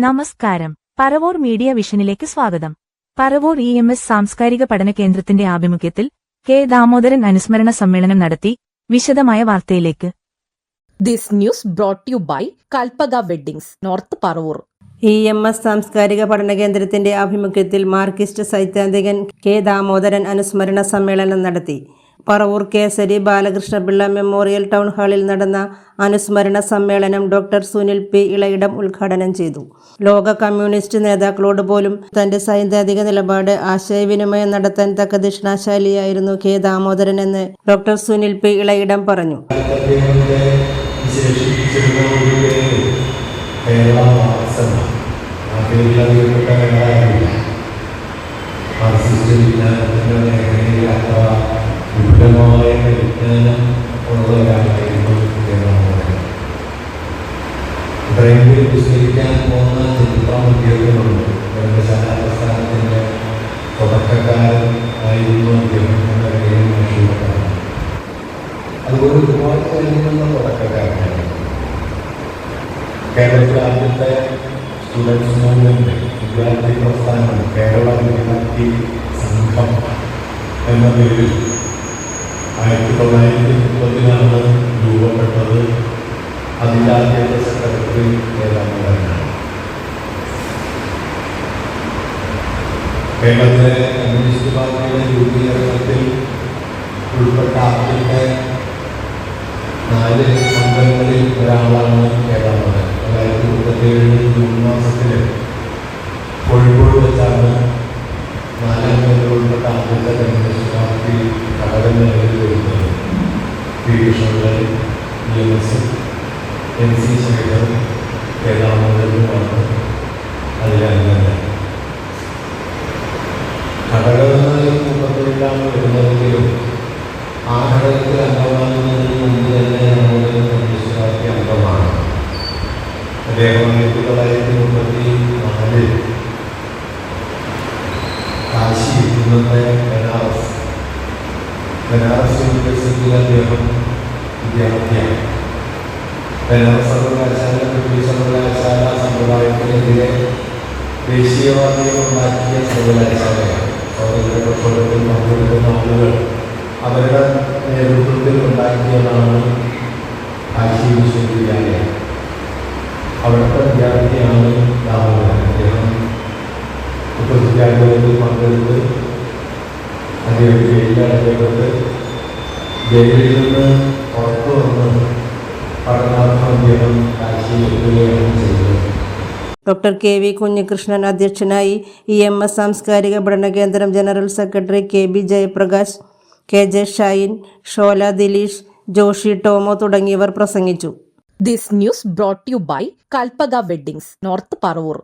നമസ്കാരം. പറവൂർ മീഡിയ വിഷനിലേക്ക് സ്വാഗതം. പറവൂർ EMS സാംസ്കാരിക പഠന കേന്ദ്രത്തിന്റെ ആഭിമുഖ്യത്തിൽ കെ ദാമോദരൻ അനുസ്മരണ സമ്മേളനം നടത്തി. വിശദമായ വാർത്തയിലേക്ക്. This news brought to you by Kalpaga Weddings, North Paravoor. EMS സാംസ്കാരിക പഠന കേന്ദ്രത്തിന്റെ ആഭിമുഖ്യത്തിൽ മാർക്സിസ്റ്റ് സൈദ്ധാന്തികൻ കെ ദാമോദരൻ അനുസ്മരണ സമ്മേളനം നടത്തി. പറവൂർ കേസരി ബാലകൃഷ്ണപിള്ള മെമ്മോറിയൽ ടൗൺ ഹാളിൽ നടന്ന അനുസ്മരണ സമ്മേളനം ഡോക്ടർ സുനിൽ പി ഇളയിടം ഉദ്ഘാടനം ചെയ്തു. ലോക കമ്മ്യൂണിസ്റ്റ് നേതാക്കളോട് പോലും തന്റെ സൈദ്ധാന്തിക നിലപാട് ആശയവിനിമയം നടത്താൻ തക്ക ദിഷണാശാലിയായിരുന്നു കെ ദാമോദരൻ എന്ന് ഡോക്ടർ സുനിൽ പി ഇളയിടം പറഞ്ഞു. വിപുലമായ വിജ്ഞാനം ഉള്ളവരായിരുന്നു ഇത്രയെങ്കിലും വിസ്തരിക്കാൻ പോകുന്ന ചരിത്രം ഉദ്യോഗങ്ങളുണ്ട്. ഗ്രന്ഥശാല പ്രസ്ഥാനത്തിൻ്റെ തുടക്കക്കാരൻ ആയിരുന്നു അദ്ദേഹം എന്ന കാര്യം ആശയപ്പെട്ടാണ്. അതുപോലെ ഒരുപാട് കാര്യങ്ങളുള്ള തുടക്കക്കാരനാണ്. കേരളത്തിലെ ആദ്യത്തെ സ്റ്റുഡൻസ് മൂവ്മെന്റ് വിദ്യാർത്ഥി പ്രസ്ഥാനം കേരള വിദ്യാർത്ഥി സംഘം എന്ന പേരിൽ 1930 രൂപപ്പെട്ടത്. അതിൻ്റെ ആദ്യത്തെ സെക്രട്ടറി ഏതാണ്ടാണ്. കേരളത്തിലെ കമ്മ്യൂണിസ്റ്റ് പാർട്ടിയുടെ രൂപീകരണത്തിൽ ഉൾപ്പെട്ട ആദ്യത്തെ 4 അംഗങ്ങളിൽ ഒരാളാണ് ഏതാണ്ട്. 1937 ജൂൺ മാസത്തിൽ കോഴിക്കോട് വെച്ചാണ് 4 അംഗങ്ങൾ ഉൾപ്പെട്ട ആദ്യത്തെ കമ്മ്യൂണിസ്റ്റ് പാർട്ടി ഘടകം നിലവിൽ വരുന്നത്. പി കൃഷ്ണപിള്ളയും EMS NC ശേഖരും കെ ദാമോദരനുമാണ് അതിലെ അംഗങ്ങൾ. ഘടകങ്ങളിൽ 37 വരുന്നതെങ്കിലും ആ ഘടകത്തിൽ അംഗമാകുന്നതിന് മുമ്പ് തന്നെ ദാമോദരൻ കമ്മ്യൂണിസ്റ്റ് പാർട്ടി അംഗമാണ്. അദ്ദേഹം 1934 കാശി ഇന്നത്തെ ബനാറസ് യൂണിവേഴ്സിറ്റിയിൽ അദ്ദേഹം വിദ്യാർത്ഥിയാണ്. ബനാറസ് സർവകലാശാല ബ്രിട്ടീഷ് സർവകലാശാല സമ്പ്രദായത്തിനെതിരെ ദേശീയവാദികളുണ്ടാക്കിയ സർവകലാശാലയാണ്. സ്വാതന്ത്ര്യ പ്രക്ഷോഭത്തിൽ പങ്കെടുക്കുന്ന ആളുകൾ അവരുടെ നേതൃത്വത്തിൽ ഉണ്ടാക്കിയതാണ് കാശി വിശ്വവിദ്യാലയം. അവിടുത്തെ വിദ്യാർത്ഥിയാണ് ദാമോദരൻ. അദ്ദേഹം വിദ്യാലയത്തിൽ പങ്കെടുത്ത് അദ്ദേഹം ജയിലിലടക്കപ്പെട്ട് ജയിലിൽ നിന്ന് പുറത്തു വന്ന് പഠനാർത്ഥം അദ്ദേഹം കാശിയിലെത്തുകയാണ് ചെയ്തത്. ഡോക്ടർ KV കുഞ്ഞികൃഷ്ണൻ അധ്യക്ഷനായി. EMS സാംസ്കാരിക പഠന കേന്ദ്രം general secretary KB Jayaprakash, KJ Shine, Shola Dileesh, Joshi Tomo തുടങ്ങിയവർ പ്രസംഗിച്ചു. This news brought to you by Kalpaga Weddings, North Paravoor.